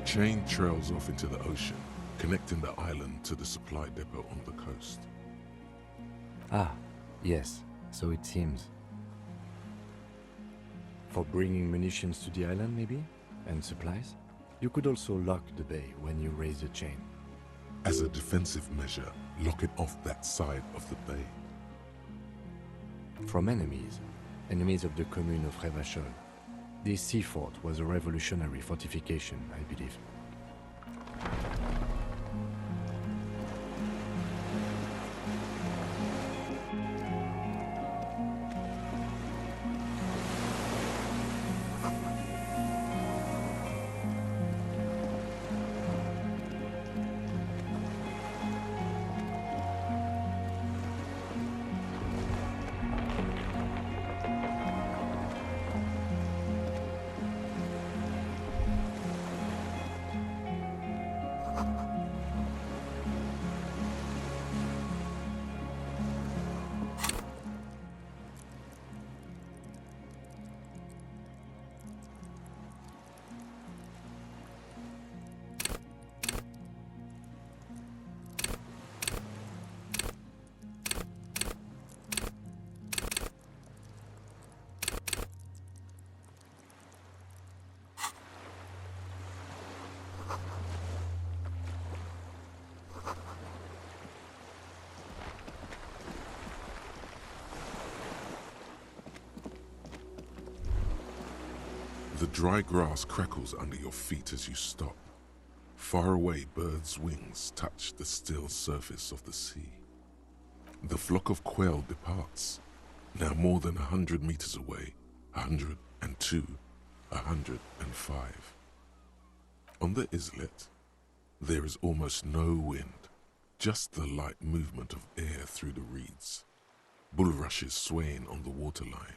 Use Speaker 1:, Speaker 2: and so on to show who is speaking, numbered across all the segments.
Speaker 1: chain trails off into the ocean, connecting the island to the supply depot on the coast.
Speaker 2: Ah, yes, so it seems. For bringing munitions to the island, maybe? And supplies? You could also lock the bay when you raise the chain.
Speaker 1: As a defensive measure, lock it off that side of the bay.
Speaker 2: From enemies of the commune of Revachol. This sea fort was a revolutionary fortification, I believe.
Speaker 1: The dry grass crackles under your feet as you stop. Far away, birds' wings touch the still surface of the sea. The flock of quail departs, now more than 100 meters away, 102, 105. On the islet, there is almost no wind, just the light movement of air through the reeds, bulrushes swaying on the waterline.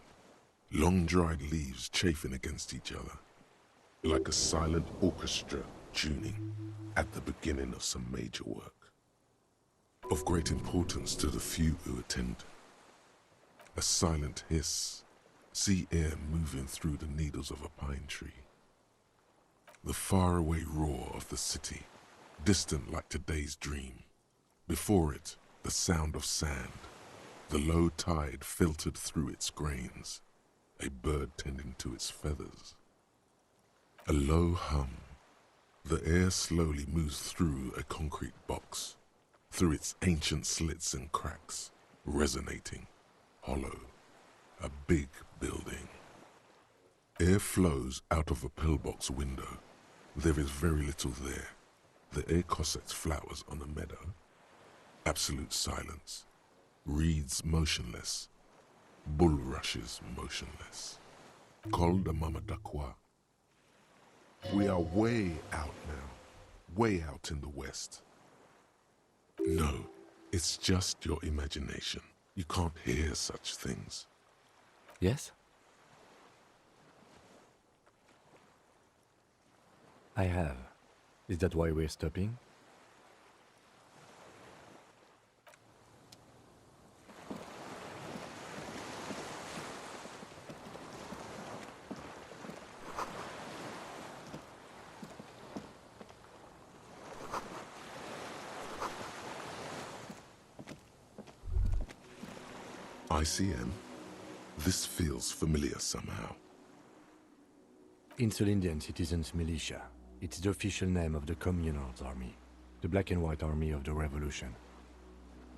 Speaker 1: Long dried leaves chafing against each other, like a silent orchestra tuning at the beginning of some major work. Of great importance to the few who attend. A silent hiss, sea air moving through the needles of a pine tree. The faraway roar of the city, distant like today's dream. Before it, the sound of sand, the low tide filtered through its grains. A bird tending to its feathers. A low hum. The air slowly moves through a concrete box, through its ancient slits and cracks, resonating, hollow. A big building. Air flows out of a pillbox window. There is very little there. The air cossets flowers on a meadow. Absolute silence. Reeds motionless. Bulrushes motionless. Col de Mamadakwa. We are way out now, way out in the west. No, it's just your imagination. You can't hear such things.
Speaker 2: Yes? I have. Is that why we're stopping?
Speaker 1: ICM? This feels familiar somehow.
Speaker 2: Insulindian Citizens Militia. It's the official name of the Communards Army, the black and white army of the Revolution.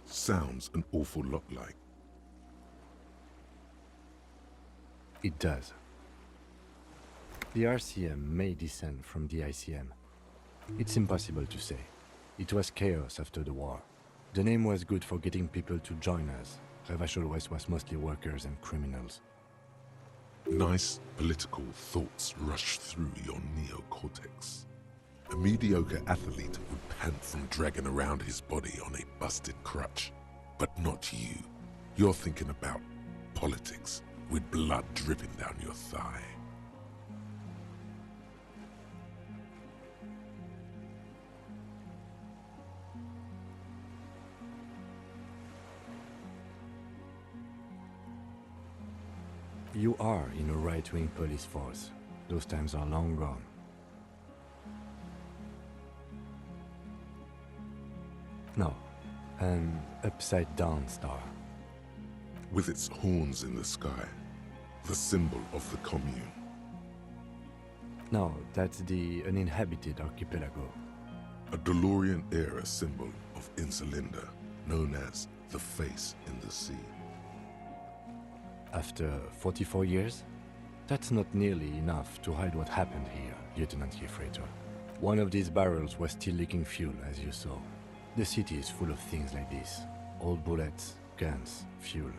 Speaker 1: Sounds an awful lot like.
Speaker 2: It does. The RCM may descend from the ICM. It's impossible to say. It was chaos after the war. The name was good for getting people to join us. Revachol West was mostly workers and criminals.
Speaker 1: Nice political thoughts rush through your neocortex. A mediocre athlete would pant from dragging around his body on a busted crutch. But not you. You're thinking about politics, with blood dripping down your thigh.
Speaker 2: You are in a right-wing police force. Those times are long gone. No, an upside-down star.
Speaker 1: With its horns in the sky, the symbol of the commune.
Speaker 2: No, that's the uninhabited archipelago.
Speaker 1: A DeLorean-era symbol of Insulinda, known as the face in the sea.
Speaker 2: After 44 years? That's not nearly enough to hide what happened here, Lieutenant Gefreiter. One of these barrels was still leaking fuel, as you saw. The city is full of things like this. Old bullets, guns, fuel.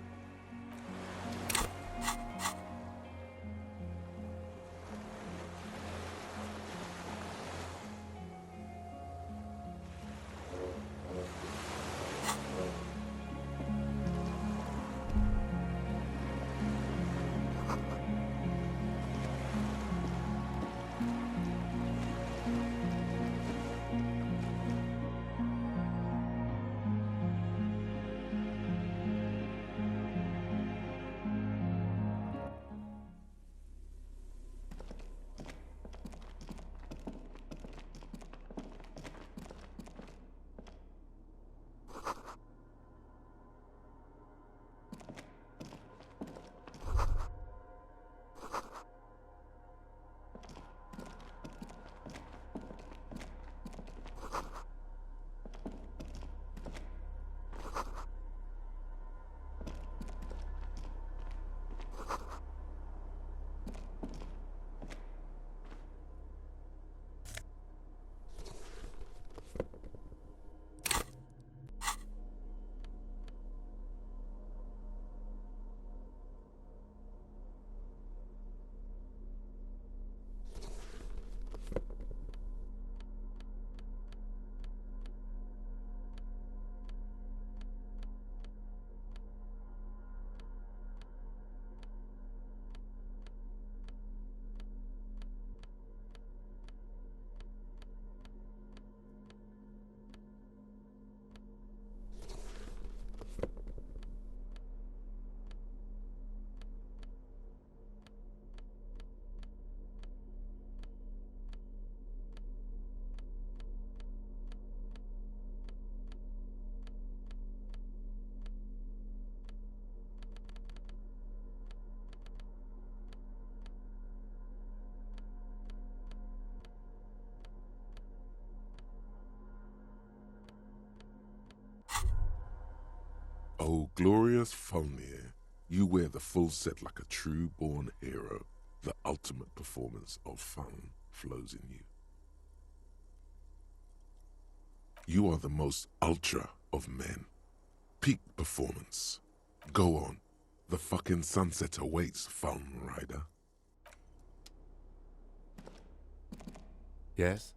Speaker 1: Oh, glorious Fulmir, you wear the full set like a true-born hero. The ultimate performance of fun flows in you. You are the most ultra of men. Peak performance. Go on. The fucking sunset awaits, Fulm Rider.
Speaker 2: Yes?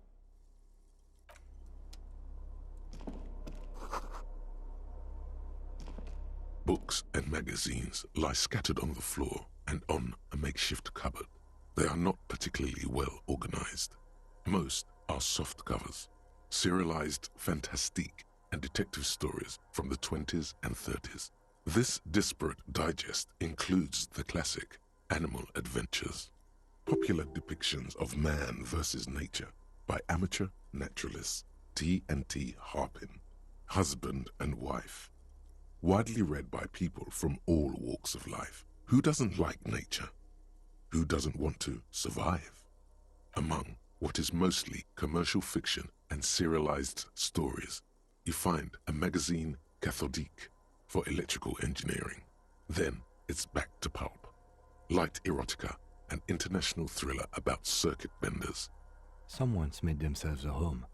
Speaker 1: Books and magazines lie scattered on the floor and on a makeshift cupboard. They are not particularly well organized. Most are soft covers, serialized fantastique and detective stories from the 20s and 30s. This disparate digest includes the classic Animal Adventures, popular depictions of man versus nature by amateur naturalists T&T Harpin, husband and wife. Widely read by people from all walks of life. Who doesn't like nature? Who doesn't want to survive? Among what is mostly commercial fiction and serialized stories, you find a magazine cathodique for electrical engineering. Then it's back to pulp. Light erotica, an international thriller about circuit benders.
Speaker 2: Someone's made themselves a home.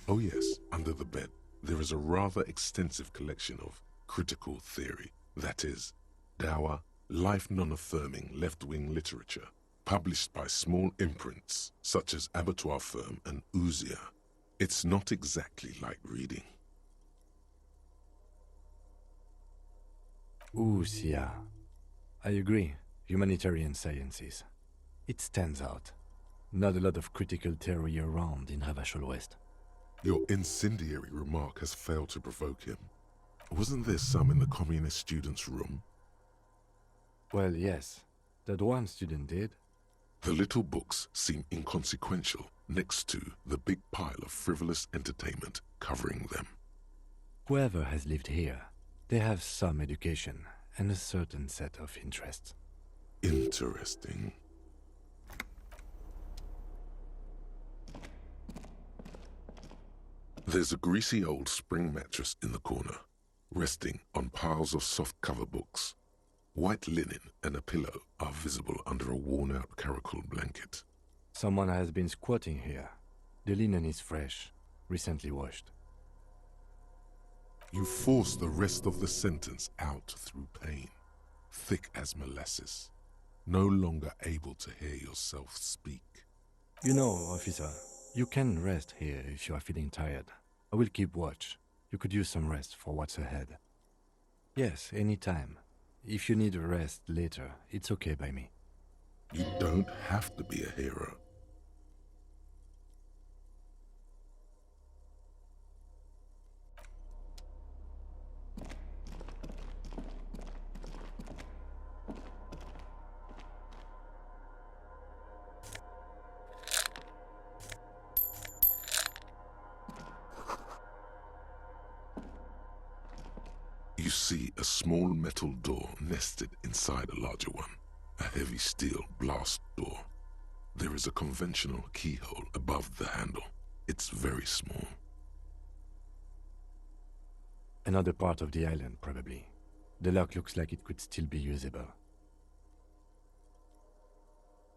Speaker 1: Oh yes, under the bed, there is a rather extensive collection of critical theory, that is, dour, life non-affirming left-wing literature, published by small imprints such as Abattoir Firm and Ouzia. It's not exactly like reading.
Speaker 2: Ouzia. I agree. Humanitarian sciences. It stands out. Not a lot of critical theory around in Ravachol West.
Speaker 1: Your incendiary remark has failed to provoke him. Wasn't there some in the communist student's room?
Speaker 2: Well, yes. That one student did.
Speaker 1: The little books seem inconsequential next to the big pile of frivolous entertainment covering them.
Speaker 2: Whoever has lived here, they have some education and a certain set of interests.
Speaker 1: Interesting. There's a greasy old spring mattress in the corner, resting on piles of soft cover books. White linen and a pillow are visible under a worn-out caracal blanket.
Speaker 2: Someone has been squatting here. The linen is fresh, recently washed.
Speaker 1: You force the rest of the sentence out through pain, thick as molasses, no longer able to hear yourself speak.
Speaker 2: You know, officer, you can rest here if you are feeling tired. I will keep watch. You could use some rest for what's ahead. Yes, anytime. If you need a rest later, it's okay by me.
Speaker 1: You don't have to be a hero. You see a small metal door nested inside a larger one, a heavy steel blast door. There is a conventional keyhole above the handle. It's very small.
Speaker 2: Another part of the island, probably. The lock looks like it could still be usable.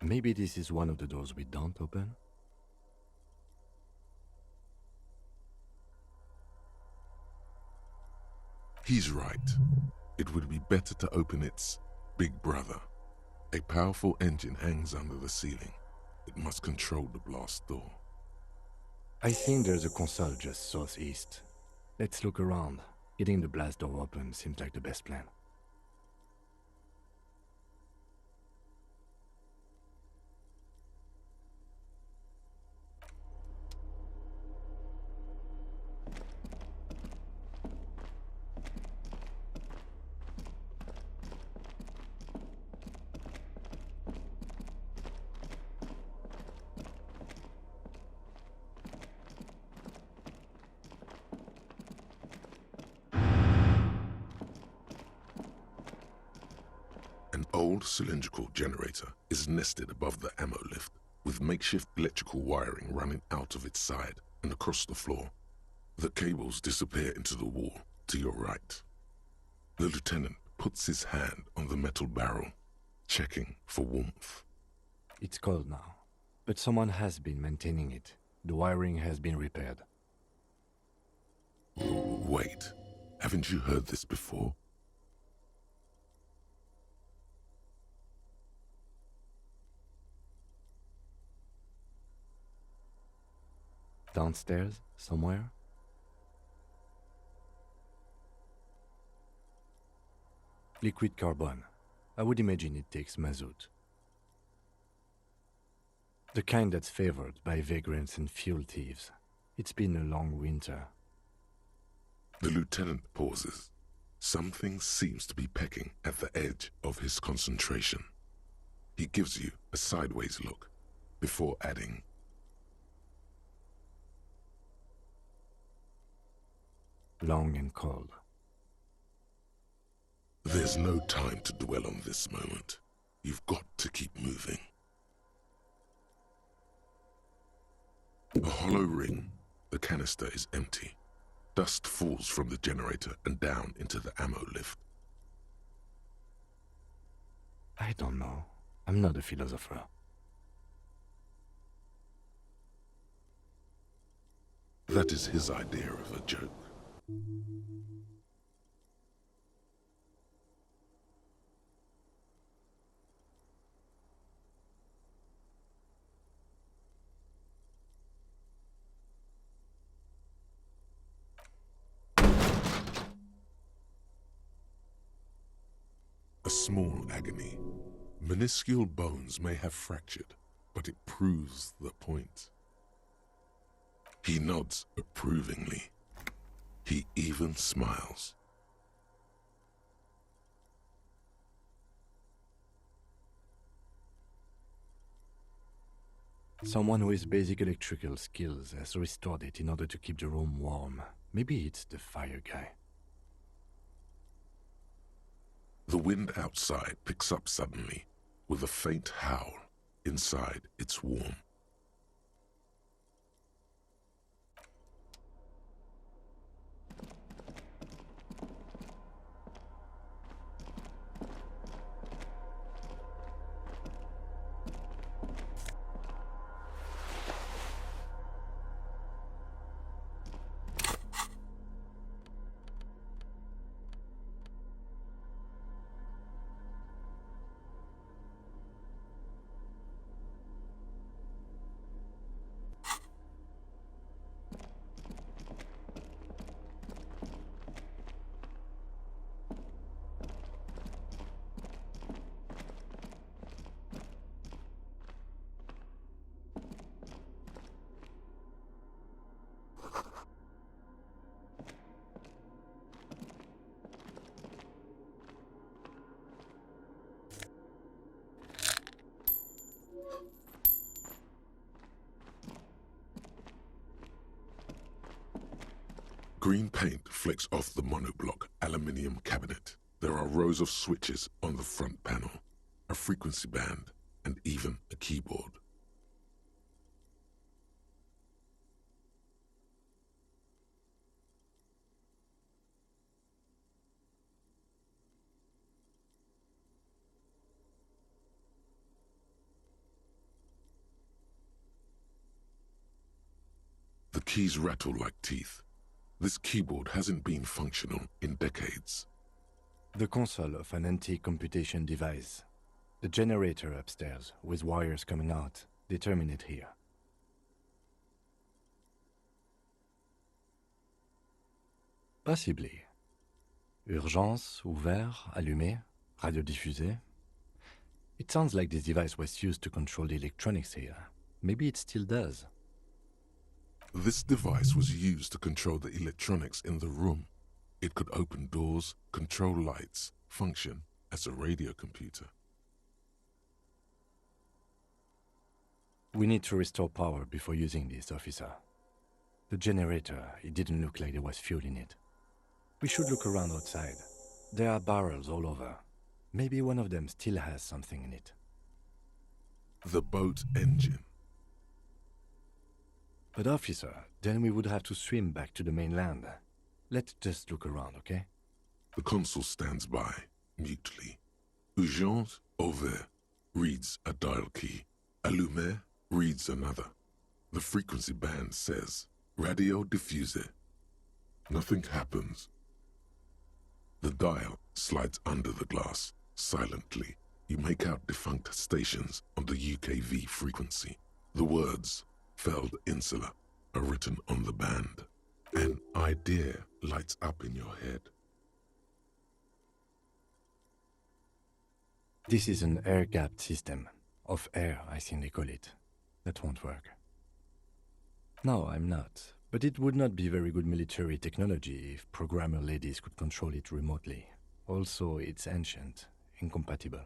Speaker 2: Maybe this is one of the doors we don't open?
Speaker 1: He's right. It would be better to open its big brother. A powerful engine hangs under the ceiling. It must control the blast door.
Speaker 2: I think there's a console just southeast. Let's look around. Getting the blast door open seems like the best plan.
Speaker 1: An old cylindrical generator is nested above the ammo lift, with makeshift electrical wiring running out of its side and across the floor. The cables disappear into the wall to your right. The lieutenant puts his hand on the metal barrel, checking for warmth.
Speaker 2: It's cold now, but someone has been maintaining it. The wiring has been repaired.
Speaker 1: Wait, haven't you heard this before?
Speaker 2: Downstairs, somewhere? Liquid carbon. I would imagine it takes mazout. The kind that's favored by vagrants and fuel thieves. It's been a long winter.
Speaker 1: The lieutenant pauses. Something seems to be pecking at the edge of his concentration. He gives you a sideways look before adding,
Speaker 2: Long and cold.
Speaker 1: "There's no time to dwell on this moment. You've got to keep moving." A hollow ring. The canister is empty. Dust falls from the generator and down into the ammo lift.
Speaker 2: I don't know. I'm not a philosopher.
Speaker 1: That is his idea of a joke. A small agony. Minuscule bones may have fractured, but it proves the point. He nods approvingly. He even smiles.
Speaker 2: Someone with basic electrical skills has restored it in order to keep the room warm. Maybe it's the fire guy.
Speaker 1: The wind outside picks up suddenly, with a faint howl. Inside, it's warm. Green paint flicks off the monoblock aluminium cabinet. There are rows of switches on the front panel, a frequency band, and even a keyboard. The keys rattle like teeth. This keyboard hasn't been functional in decades.
Speaker 2: The console of an antique computation device. The generator upstairs, with wires coming out, they terminate here. Possibly. Urgence, ouvert, allumé, radiodiffusé. It sounds like this device was used to control the electronics here. Maybe it still does.
Speaker 1: This device was used to control the electronics in the room. It could open doors, control lights, function as a radio computer.
Speaker 2: We need to restore power before using this, officer. The generator, it didn't look like there was fuel in it. We should look around outside. There are barrels all over. Maybe one of them still has something in it.
Speaker 1: The boat engine.
Speaker 2: But officer, then we would have to swim back to the mainland. Let's just look around, okay?
Speaker 1: The consul stands by, mutely. Urgence, ouvert, reads a dial key. Allumé reads another. The frequency band says, radio diffuser. Nothing happens. The dial slides under the glass, silently. You make out defunct stations on the UKV frequency. The words, Feld Insula, are written on the band. An idea lights up in your head.
Speaker 2: This is an air-gapped system. Of air, I think they call it. That won't work. No, I'm not. But it would not be very good military technology if programmer ladies could control it remotely. Also, it's ancient, incompatible.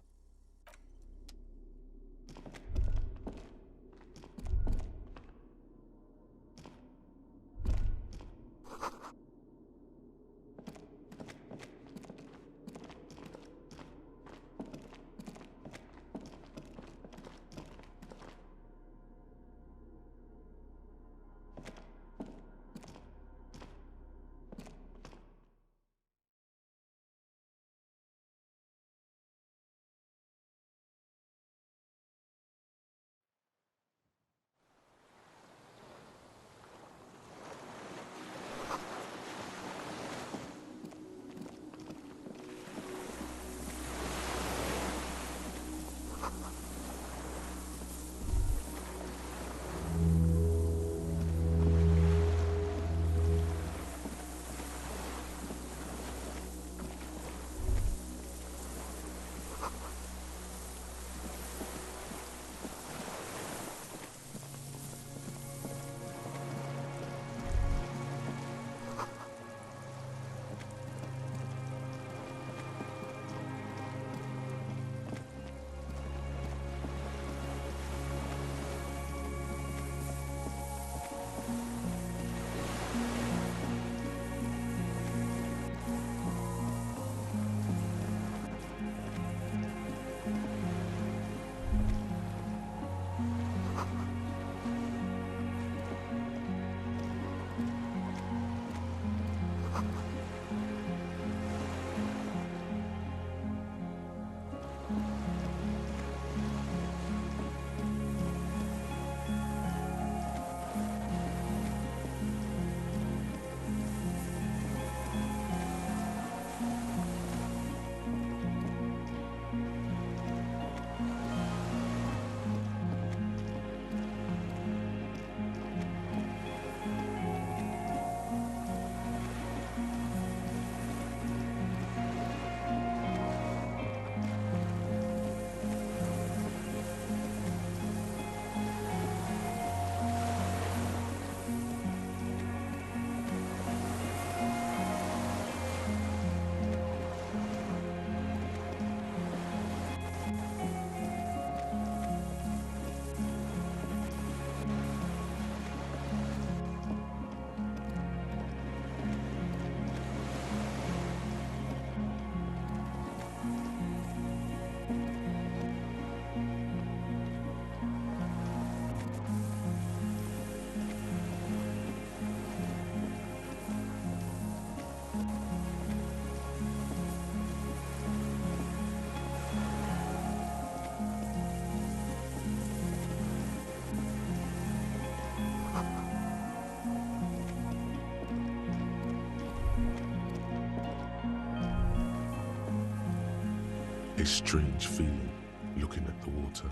Speaker 1: A strange feeling looking at the water.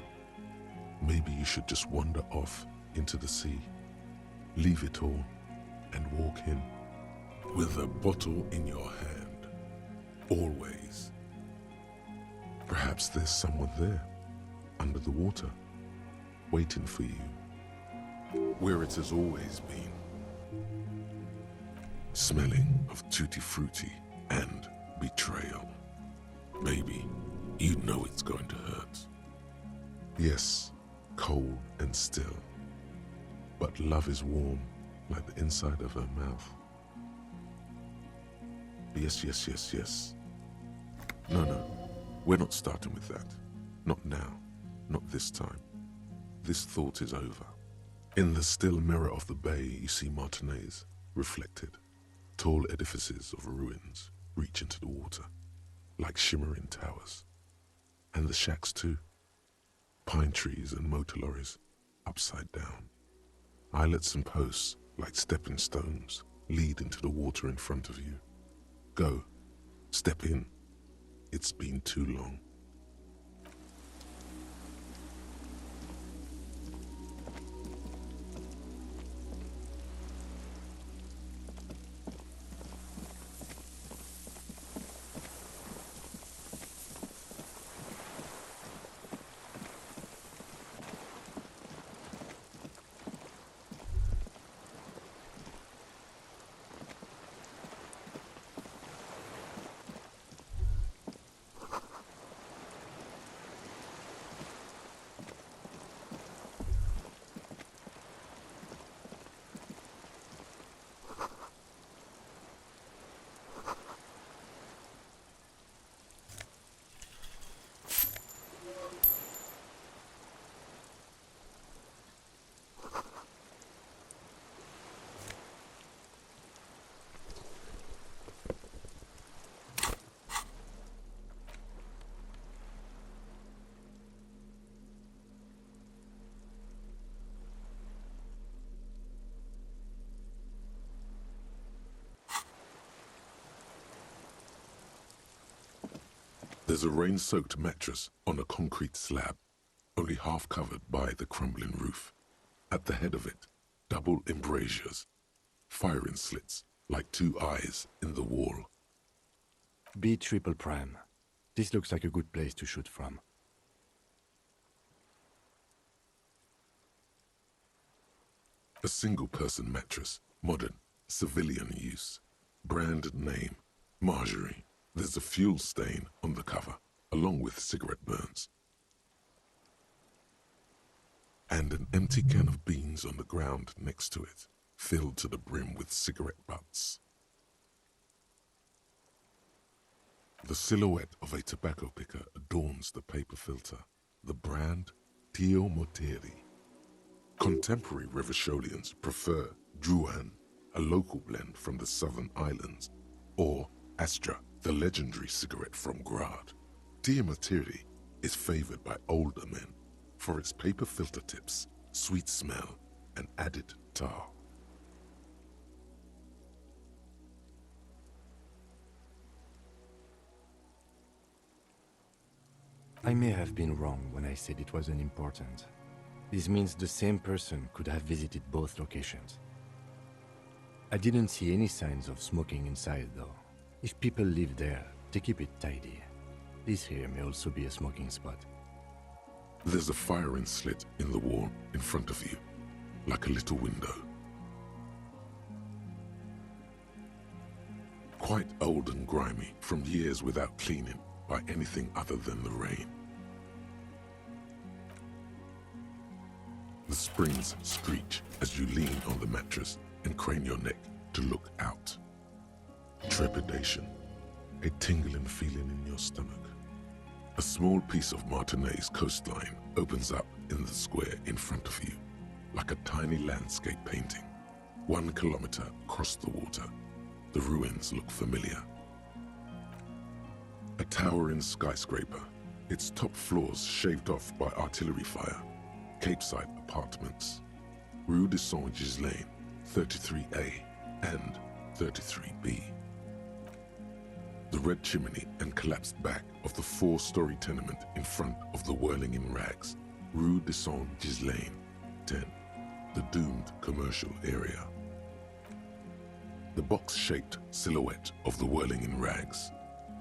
Speaker 1: Maybe you should just wander off into the sea, leave it all, and walk in with a bottle in your hand, always. Perhaps there's someone there, under the water, waiting for you, where it has always been, smelling of tutti frutti and betrayal. Maybe you know it's going to hurt. Yes, cold and still, but love is warm like the inside of her mouth. Yes, yes, yes, yes. No, we're not starting with that. Not now, not this time. This thought is over. In the still mirror of the bay, you see Martinez reflected. Tall edifices of ruins reach into the water, like shimmering towers. And the shacks too. Pine trees and motor lorries, upside down. Islets and posts, like stepping stones, lead into the water in front of you. Go, step in. It's been too long. There's a rain-soaked mattress on a concrete slab, only half covered by the crumbling roof. At the head of it, double embrasures, firing slits like two eyes in the wall.
Speaker 2: B triple prime. This looks like a good place to shoot from.
Speaker 1: A single-person mattress, modern, civilian use. Brand name, Marjorie. There's a fuel stain on the cover, along with cigarette burns. And an empty can of beans on the ground next to it, filled to the brim with cigarette butts. The silhouette of a tobacco picker adorns the paper filter, the brand Tio Moteri. Contemporary Revacholians prefer Druan, a local blend from the southern islands, or Astra, the legendary cigarette from Grad. Tio Moteri is favored by older men for its paper filter tips, sweet smell, and added tar.
Speaker 2: I may have been wrong when I said it wasn't important. This means the same person could have visited both locations. I didn't see any signs of smoking inside though. If people live there, they keep it tidy. This here may also be a smoking spot.
Speaker 1: There's a firing slit in the wall in front of you, like a little window. Quite old and grimy from years without cleaning by anything other than the rain. The springs screech as you lean on the mattress and crane your neck to look out. Trepidation, a tingling feeling in your stomach. A small piece of Martinez coastline opens up in the square in front of you, like a tiny landscape painting. 1 kilometer across the water, the ruins look familiar. A towering skyscraper, its top floors shaved off by artillery fire. Capeside apartments. Rue de Saint-Ghislain, 33A and 33B. The red chimney and collapsed back of the 4-story tenement in front of the Whirling in Rags, Rue de Saint-Ghislain, 10, the doomed commercial area. The box-shaped silhouette of the Whirling in Rags.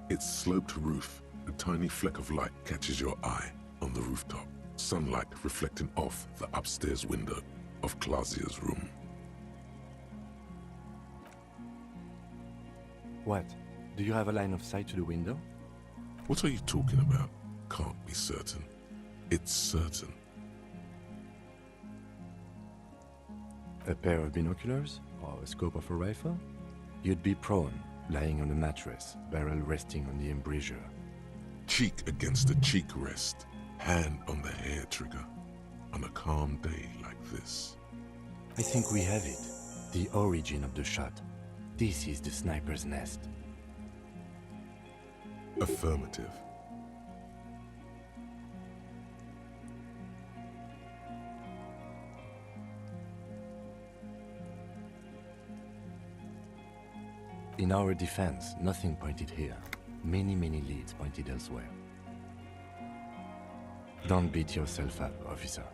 Speaker 1: Its sloped roof, a tiny fleck of light catches your eye on the rooftop, sunlight reflecting off the upstairs window of Clausia's room.
Speaker 2: What? Do you have a line of sight to the window?
Speaker 1: What are you talking about? Can't be certain. It's certain.
Speaker 2: A pair of binoculars? Or a scope of a rifle? You'd be prone, lying on a mattress, barrel resting on the embrasure.
Speaker 1: Cheek against a cheek rest, hand on the hair trigger, on a calm day like this.
Speaker 2: I think we have it. The origin of the shot. This is the sniper's nest.
Speaker 1: Affirmative.
Speaker 2: In our defense, nothing pointed here. Many leads pointed elsewhere. Don't beat yourself up, officer.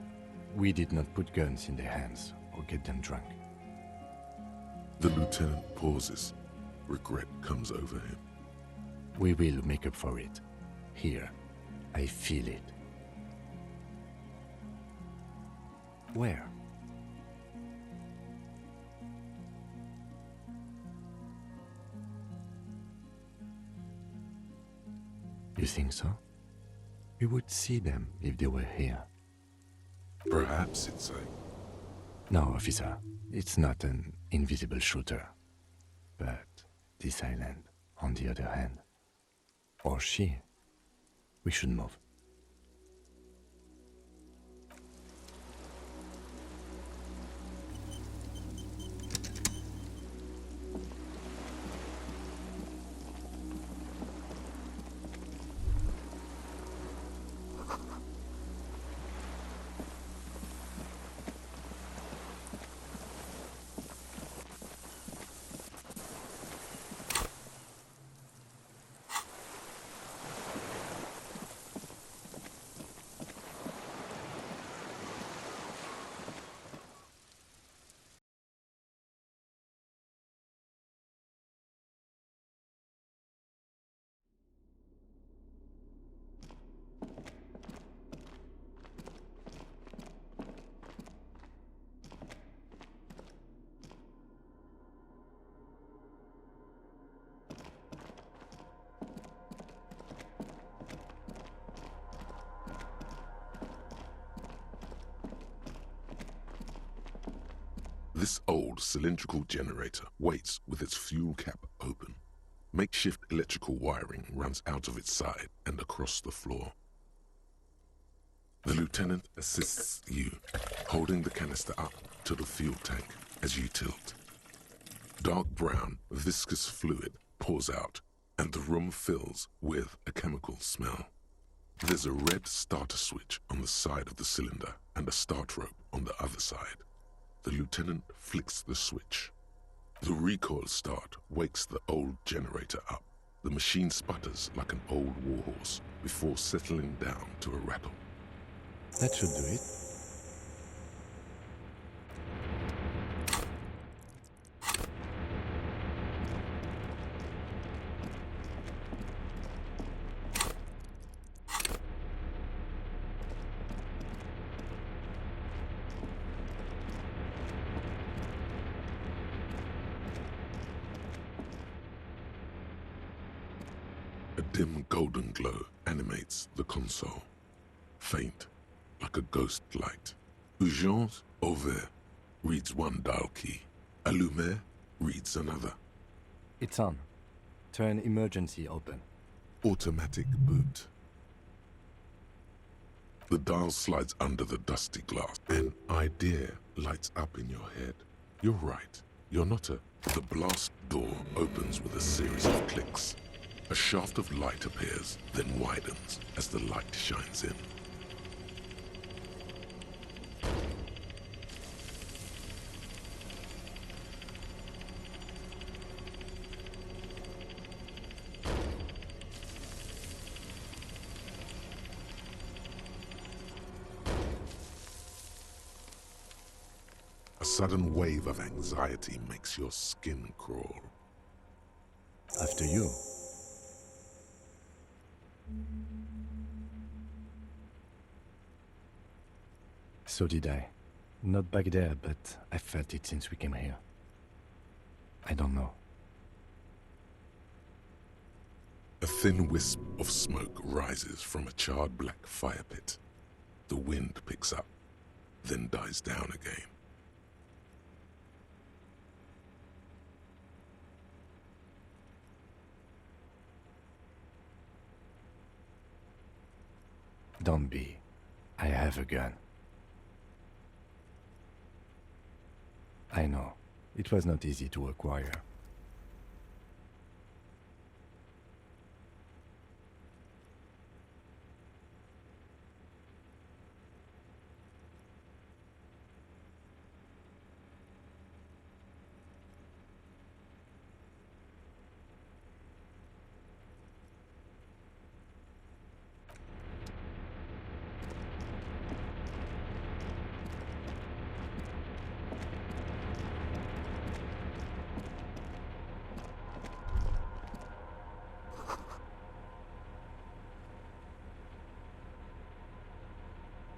Speaker 2: We did not put guns in their hands or get them drunk.
Speaker 1: The lieutenant pauses. Regret comes over him.
Speaker 2: We will make up for it. Here, I feel it. Where? You think so? We would see them if they were here.
Speaker 1: Perhaps it's a...
Speaker 2: No, officer. It's not an invisible shooter. But this island, on the other hand. Or she. We should move.
Speaker 1: This old cylindrical generator waits with its fuel cap open. Makeshift electrical wiring runs out of its side and across the floor. The lieutenant assists you, holding the canister up to the fuel tank as you tilt. Dark brown, viscous fluid pours out, and the room fills with a chemical smell. There's a red starter switch on the side of the cylinder and a start rope on the other side. The lieutenant flicks the switch. The recoil start wakes the old generator up. The machine sputters like an old warhorse before settling down to a rattle.
Speaker 2: That should do it.
Speaker 1: A dim golden glow animates the console, faint like a ghost light. Urgence ouvert reads one dial key. Allumer reads another.
Speaker 2: It's on. Turn emergency open.
Speaker 1: Automatic boot. The dial slides under the dusty glass. An idea lights up in your head. You're right. You're not a... The blast door opens with a series of clicks. A shaft of light appears, then widens as the light shines in. sudden wave of anxiety makes your skin crawl.
Speaker 2: After you. So did I. Not back there, but I felt it since we came here. I don't know.
Speaker 1: A thin wisp of smoke rises from a charred black fire pit. The wind picks up, then dies down again.
Speaker 2: Don't be. I have a gun. I know. It was not easy to acquire.